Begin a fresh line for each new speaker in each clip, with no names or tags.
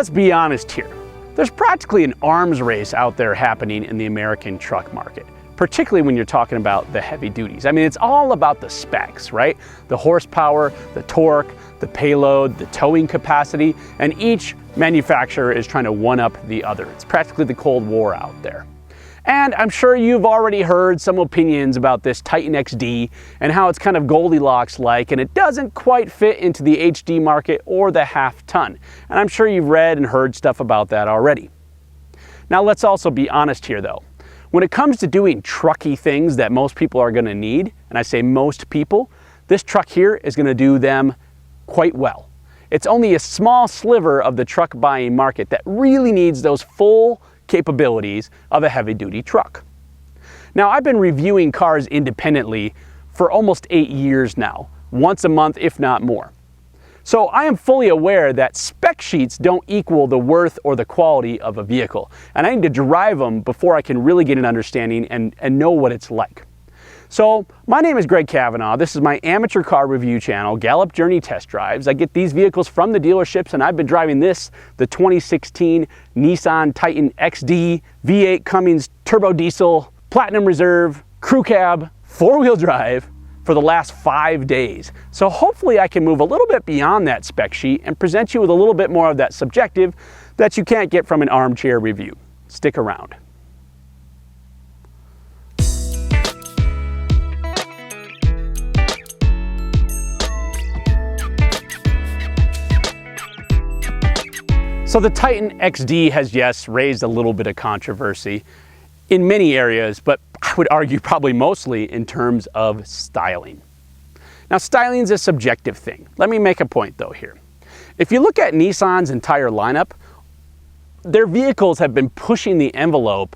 let's be honest here. There's practically an arms race out there happening in the American truck market, particularly when you're talking about the heavy duties. I mean, it's all about the specs, right? The horsepower, the torque, the payload, the towing capacity, and each manufacturer is trying to one-up the other. It's practically the Cold War out there. And I'm sure you've already heard some opinions about this Titan XD and how it's kind of Goldilocks-like and it doesn't quite fit into the HD market or the half-ton. And I'm sure you've read and heard stuff about that already. Now let's also be honest here though. When it comes to doing trucky things that most people are going to need, and I say most people, this truck here is going to do them quite well. It's only a small sliver of the truck buying market that really needs those full capabilities of a heavy-duty truck. Now, I've been reviewing cars independently for almost 8 years now, once a month, if not more. So I am fully aware that spec sheets don't equal the worth or the quality of a vehicle, and I need to drive them before I can really get an understanding and know what it's like. So my name is Greg Kavanaugh. This is my amateur car review channel, Gallup Journey Test Drives. I get these vehicles from the dealerships, and I've been driving the 2016 Nissan Titan XD V8 Cummins turbo diesel, platinum reserve, crew cab, four-wheel drive for the last 5 days. So hopefully I can move a little bit beyond that spec sheet and present you with a little bit more of that subjective that you can't get from an armchair review. Stick around. So the Titan XD has, yes, raised a little bit of controversy in many areas, but I would argue probably mostly in terms of styling. Now, styling is a subjective thing. Let me make a point though here. If you look at Nissan's entire lineup, their vehicles have been pushing the envelope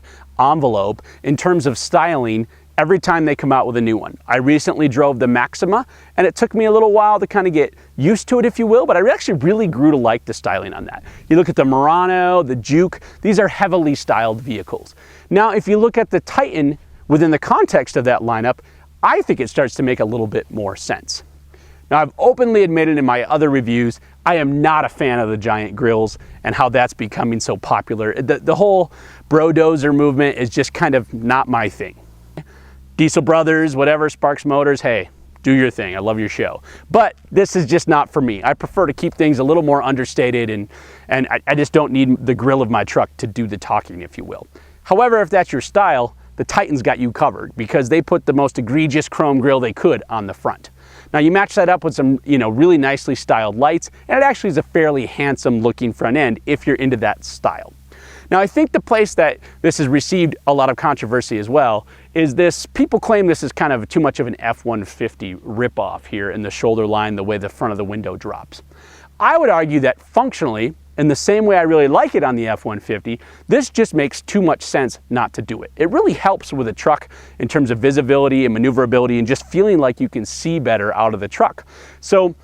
in terms of styling every time they come out with a new one. I recently drove the Maxima, and it took me a little while to kind of get used to it, if you will, but I actually really grew to like the styling on that. You look at the Murano, the Juke, these are heavily styled vehicles. Now, if you look at the Titan within the context of that lineup, I think it starts to make a little bit more sense. Now, I've openly admitted in my other reviews, I am not a fan of the giant grills and how that's becoming so popular. The whole bro-dozer movement is just kind of not my thing. Diesel Brothers, whatever, Sparks Motors, hey, do your thing. I love your show. But this is just not for me. I prefer to keep things a little more understated, and I just don't need the grill of my truck to do the talking, if you will. However, if that's your style, the Titan's got you covered because they put the most egregious chrome grille they could on the front. Now you match that up with some, really nicely styled lights, and it actually is a fairly handsome looking front end if you're into that style. Now, I think the place that this has received a lot of controversy as well is this, people claim this is kind of too much of an F-150 ripoff here in the shoulder line, the way the front of the window drops. I would argue that functionally, in the same way I really like it on the F-150, this just makes too much sense not to do it. It really helps with a truck in terms of visibility and maneuverability and just feeling like you can see better out of the truck. So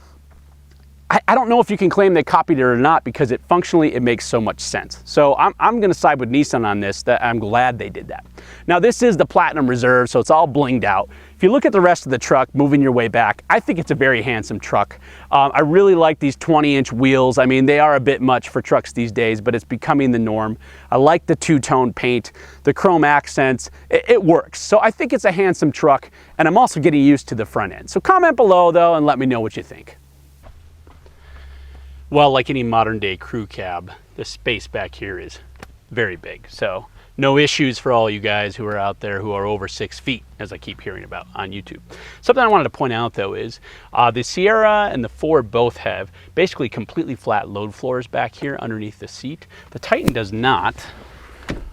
I don't know if you can claim they copied it or not because functionally it makes so much sense. So I'm going to side with Nissan on this, that I'm glad they did that. Now this is the Platinum Reserve, so it's all blinged out. If you look at the rest of the truck, moving your way back, I think it's a very handsome truck. I really like these 20-inch wheels. I mean, they are a bit much for trucks these days, but it's becoming the norm. I like the two-tone paint, the chrome accents. It works. So I think it's a handsome truck, and I'm also getting used to the front end. So comment below though and let me know what you think. Well, like any modern day crew cab, the space back here is very big. So no issues for all you guys who are out there who are over 6 feet, as I keep hearing about on YouTube. Something I wanted to point out though is the Sierra and the Ford both have basically completely flat load floors back here underneath the seat. The Titan does not.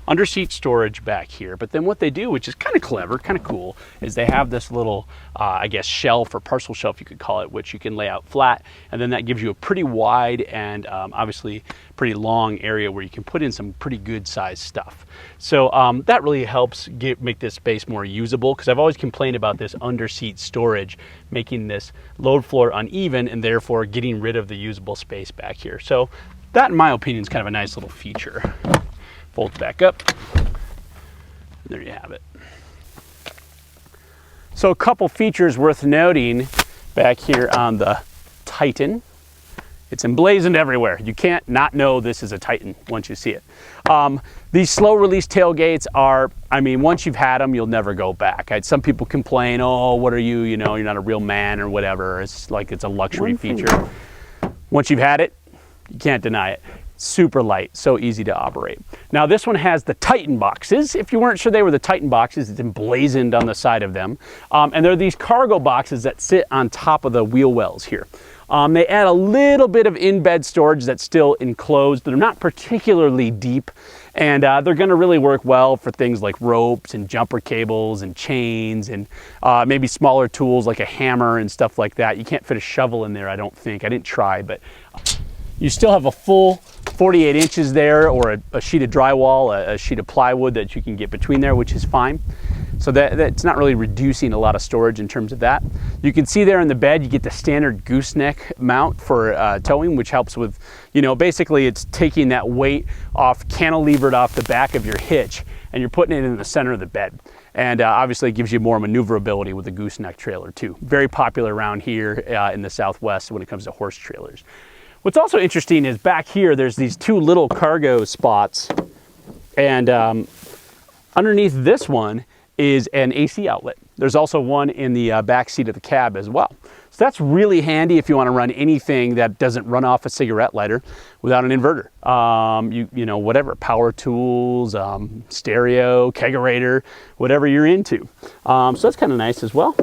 Under seat storage back here, but then what they do, which is kind of clever, kind of cool, is they have this little, I guess, shelf or parcel shelf you could call it, which you can lay out flat, and then that gives you a pretty wide and obviously pretty long area where you can put in some pretty good sized stuff. So that really helps make this space more usable, because I've always complained about this under seat storage making this load floor uneven and therefore getting rid of the usable space back here. So that, in my opinion, is kind of a nice little feature. Folds back up, and there you have it. So a couple features worth noting back here on the Titan It's emblazoned everywhere. You can't not know this is a Titan once you see it. These slow release tailgates are, I mean, once you've had them, you'll never go back. Some people complain, oh, what are you, you know, you're not a real man or whatever. It's like it's a luxury feature. Once you've had it, you can't deny it. Super light, so easy to operate. Now this one has the Titan boxes. If you weren't sure they were the Titan boxes, it's emblazoned on the side of them. And they're these cargo boxes that sit on top of the wheel wells here. They add a little bit of in-bed storage that's still enclosed. They're not particularly deep, and they're gonna really work well for things like ropes and jumper cables and chains and maybe smaller tools like a hammer and stuff like that. You can't fit a shovel in there, I don't think. I didn't try, but you still have a full 48 inches there, or a sheet of drywall, a sheet of plywood that you can get between there, which is fine. So that's not really reducing a lot of storage in terms of that. You can see there in the bed, you get the standard gooseneck mount for towing, which helps with, you know, basically it's taking that weight off, cantilevered off the back of your hitch, and you're putting it in the center of the bed. And obviously it gives you more maneuverability with a gooseneck trailer too. Very popular around here in the Southwest when it comes to horse trailers. What's also interesting is back here, there's these two little cargo spots, and underneath this one is an AC outlet. There's also one in the back seat of the cab as well. So that's really handy if you want to run anything that doesn't run off a cigarette lighter without an inverter. You know, whatever, power tools, stereo, kegerator, whatever you're into. So that's kind of nice as well.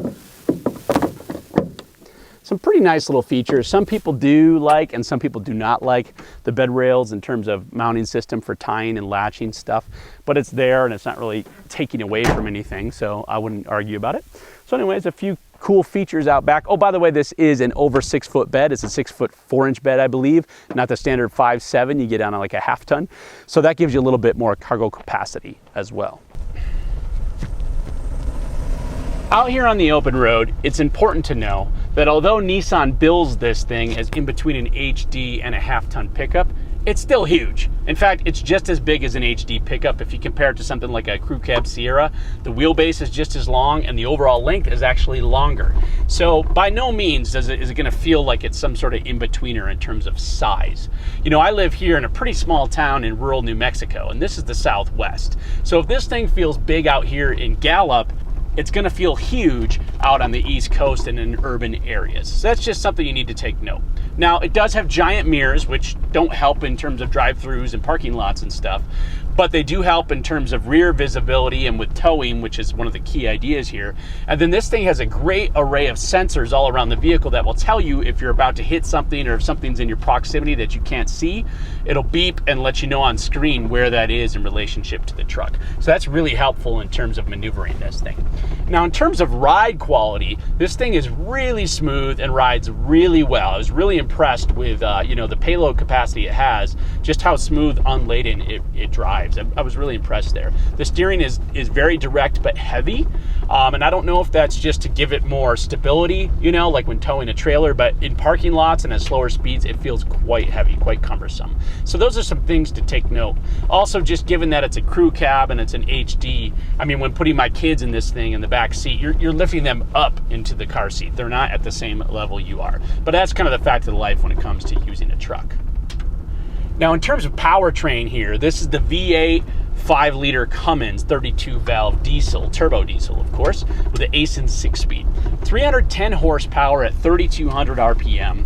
Some pretty nice little features. Some people do like and some people do not like the bed rails in terms of mounting system for tying and latching stuff, but it's there and it's not really taking away from anything, so I wouldn't argue about it. So anyways, a few cool features out back. Oh, by the way, this is an over 6 foot bed. It's a 6 foot 4 inch bed, I believe, not the standard 5'7". You get down to like a half ton. So that gives you a little bit more cargo capacity as well. Out here on the open road, it's important to know that although Nissan bills this thing as in between an HD and a half-ton pickup, it's still huge. In fact, it's just as big as an HD pickup. If you compare it to something like a crew cab Sierra, the wheelbase is just as long and the overall length is actually longer. So by no means is it gonna feel like it's some sort of in-betweener in terms of size. You know, I live here in a pretty small town in rural New Mexico, and this is the Southwest. So if this thing feels big out here in Gallup, it's gonna feel huge out on the East Coast and in urban areas. So that's just something you need to take note. Now, it does have giant mirrors, which don't help in terms of drive-throughs and parking lots and stuff, but they do help in terms of rear visibility and with towing, which is one of the key ideas here. And then this thing has a great array of sensors all around the vehicle that will tell you if you're about to hit something or if something's in your proximity that you can't see. It'll beep and let you know on screen where that is in relationship to the truck. So that's really helpful in terms of maneuvering this thing. Now, in terms of ride quality, this thing is really smooth and rides really well. I was really impressed with you know, the payload capacity it has, just how smooth unladen it drives. I was really impressed there. The steering is very direct but heavy, and I don't know if that's just to give it more stability, you know, like when towing a trailer, but in parking lots and at slower speeds, it feels quite heavy, quite cumbersome. So those are some things to take note. Also, just given that it's a crew cab and it's an HD, I mean, when putting my kids in this thing in the back seat, you're lifting them up into the car seat. They're not at the same level you are. But that's kind of the fact of life when it comes to using a truck. Now, in terms of powertrain here, this is the V8 5-liter Cummins 32-valve diesel, turbo diesel, of course, with an Aisin 6-speed. 310 horsepower at 3,200 RPM,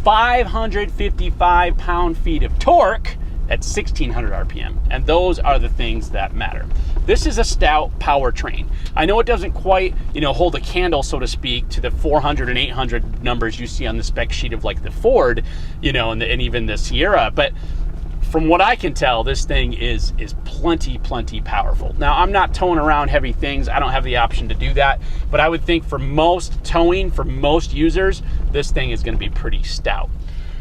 555 pound-feet of torque at 1,600 RPM, and those are the things that matter. This is a stout powertrain. I know it doesn't quite, you know, hold a candle, so to speak, to the 400 and 800 numbers you see on the spec sheet of like the Ford, you know, and even the Sierra, but from what I can tell, this thing is plenty powerful. Now, I'm not towing around heavy things. I don't have the option to do that, but I would think for most towing, for most users, this thing is gonna be pretty stout.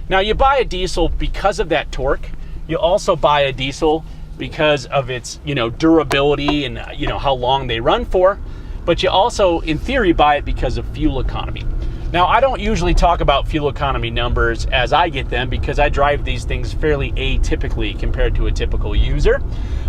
Now, you buy a diesel because of that torque. You also buy a diesel because of its, you know, durability and, you know, how long they run for, but you also, in theory, buy it because of fuel economy. Now, I don't usually talk about fuel economy numbers as I get them because I drive these things fairly atypically compared to a typical user.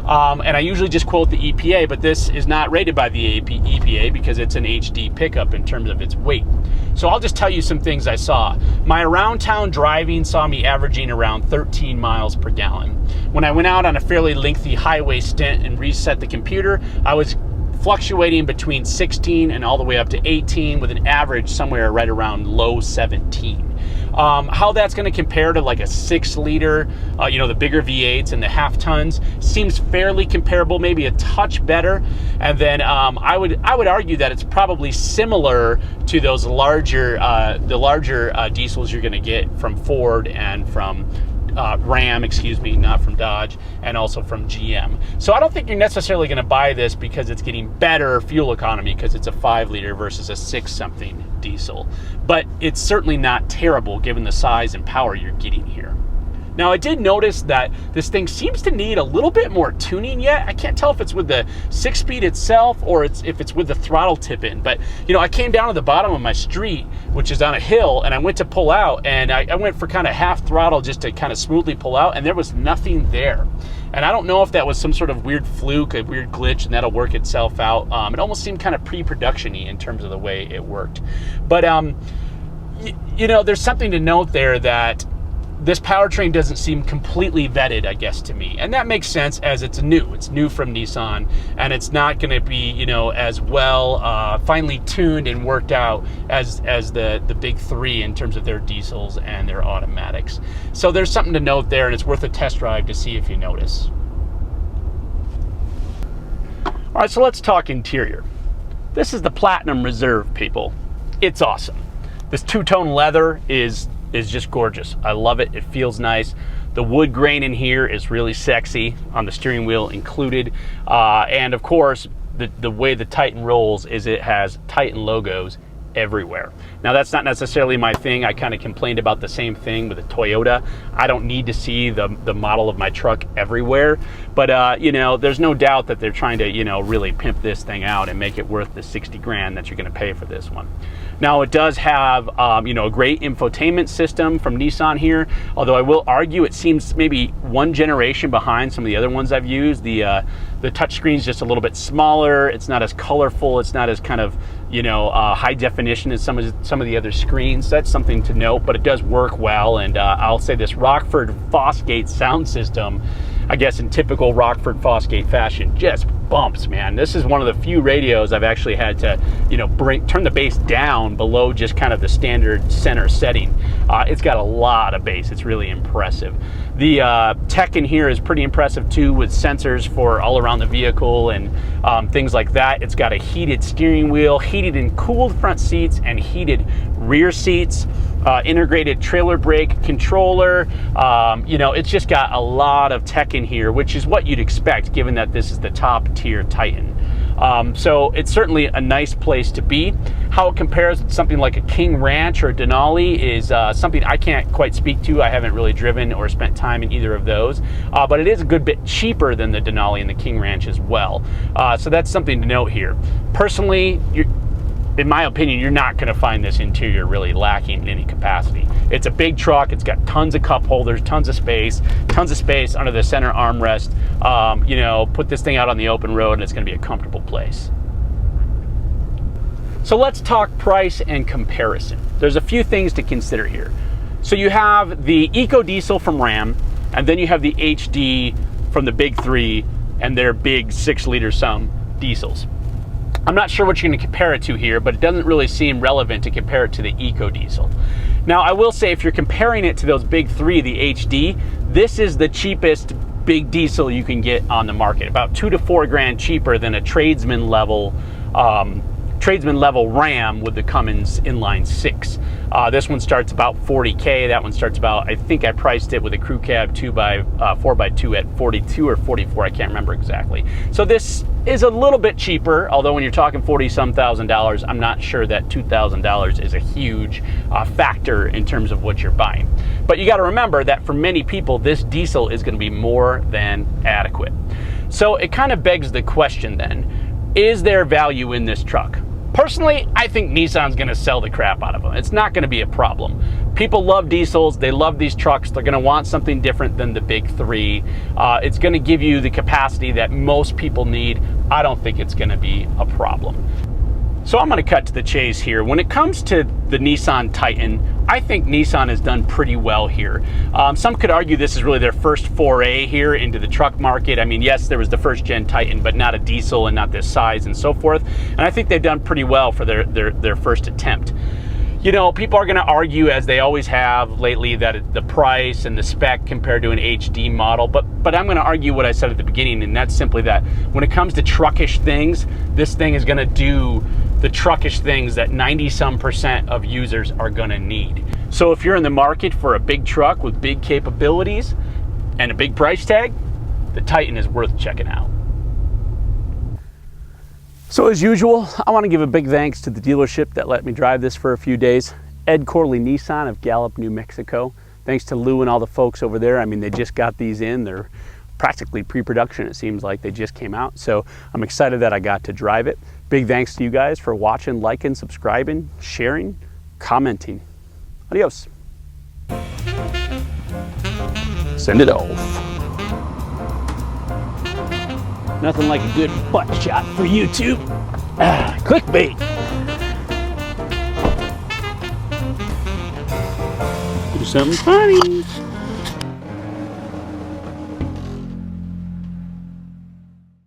And I usually just quote the EPA, but this is not rated by the EPA because it's an HD pickup in terms of its weight. So I'll just tell you some things I saw. My around town driving saw me averaging around 13 miles per gallon. When I went out on a fairly lengthy highway stint and reset the computer, I was fluctuating between 16 and all the way up to 18 with an average somewhere right around low 17. How that's going to compare to like a 6-liter, the bigger V8s and the half tons seems fairly comparable, maybe a touch better. And then I would argue that it's probably similar to those larger diesels you're going to get from Ford and from Ram, not from Dodge, and also from GM. So I don't think you're necessarily going to buy this because it's getting better fuel economy because it's a 5-liter versus a 6-something diesel. But it's certainly not terrible given the size and power you're getting here. Now, I did notice that this thing seems to need a little bit more tuning yet. I can't tell if it's with the 6-speed itself or if it's with the throttle tip in. But, I came down to the bottom of my street, which is on a hill, and I went to pull out, and I went for kind of half throttle just to kind of smoothly pull out, and there was nothing there. And I don't know if that was some sort of weird fluke, a weird glitch, and that'll work itself out. It almost seemed kind of pre-production-y in terms of the way it worked. But, there's something to note there that this powertrain doesn't seem completely vetted, I guess, to me. And that makes sense as it's new. It's new from Nissan, and it's not going to be, as well finely tuned and worked out as the big three in terms of their diesels and their automatics. So there's something to note there, and it's worth a test drive to see if you notice. All right, so let's talk interior. This is the Platinum Reserve, people. It's awesome. This two-tone leather is just gorgeous. I love it. It feels nice. The wood grain in here is really sexy, on the steering wheel included. And of course, the way the Titan rolls is it has Titan logos everywhere. Now, that's not necessarily my thing. I kind of complained about the same thing with a Toyota. I don't need to see the model of my truck everywhere, but there's no doubt that they're trying to really pimp this thing out and make it worth the 60 grand that you're going to pay for this one. Now, it does have a great infotainment system from Nissan here, although I will argue it seems maybe one generation behind some of the other ones I've used. The touchscreen's just a little bit smaller. It's not as colorful. It's not as kind of high definition as some of the other screens. That's something to note, but it does work well. And I'll say this Rockford Fosgate sound system, I guess in typical Rockford Fosgate fashion, just bumps, man. This is one of the few radios I've actually had to turn the bass down below just kind of the standard center setting. It's got a lot of bass. It's really impressive. The tech in here is pretty impressive too, with sensors for all around the vehicle and things like that. It's got a heated steering wheel, heated and cooled front seats, and heated rear seats. Integrated trailer brake controller. It's just got a lot of tech in here, which is what you'd expect given that this is the top tier Titan. So it's certainly a nice place to be. How it compares with something like a King Ranch or a Denali is something I can't quite speak to. I haven't really driven or spent time in either of those, but it is a good bit cheaper than the Denali and the King Ranch as well. So that's something to note here. Personally, in my opinion, you're not going to find this interior really lacking in any capacity. It's a big truck. It's got tons of cup holders, tons of space under the center armrest. Put this thing out on the open road and it's going to be a comfortable place. So let's talk price and comparison. There's a few things to consider here. So you have the Eco Diesel from Ram, and then you have the HD from the big three and their big 6-liter sum diesels. I'm not sure what you're going to compare it to here, but it doesn't really seem relevant to compare it to the Eco Diesel. Now, I will say if you're comparing it to those big three, the HD, this is the cheapest big diesel you can get on the market, about 2 to 4 grand cheaper than a tradesman level Ram with the Cummins inline 6. This one starts about 40K. That one starts about, I think I priced it with a crew cab 4x2 at 42 or 44. I can't remember exactly. So this is a little bit cheaper, although when you're talking $40-some thousand, I'm not sure that $2,000 is a huge factor in terms of what you're buying. But you got to remember that for many people, this diesel is going to be more than adequate. So it kind of begs the question then, is there value in this truck? Personally, I think Nissan's going to sell the crap out of them. It's not going to be a problem. People love diesels. They love these trucks. They're going to want something different than the big three. It's going to give you the capacity that most people need. I don't think it's going to be a problem. So I'm going to cut to the chase here. When it comes to the Nissan Titan, I think Nissan has done pretty well here. Some could argue this is really their first foray here into the truck market. I mean, yes, there was the first gen Titan, but not a diesel and not this size and so forth. And I think they've done pretty well for their first attempt. You know, people are going to argue, as they always have lately, that the price and the spec compared to an HD model, but I'm going to argue what I said at the beginning, and that's simply that when it comes to truckish things, this thing is going to do the truckish things that 90-some% of users are going to need. So if you're in the market for a big truck with big capabilities and a big price tag, the Titan is worth checking out. So as usual, I want to give a big thanks to the dealership that let me drive this for a few days. Ed Corley Nissan of Gallup, New Mexico. Thanks to Lou and all the folks over there. I mean, they just got these in. They're practically pre-production. It seems like they just came out. So I'm excited that I got to drive it. Big thanks to you guys for watching, liking, subscribing, sharing, commenting. Adios. Send it off. Nothing like a good butt shot for YouTube. Clickbait. Do something funny.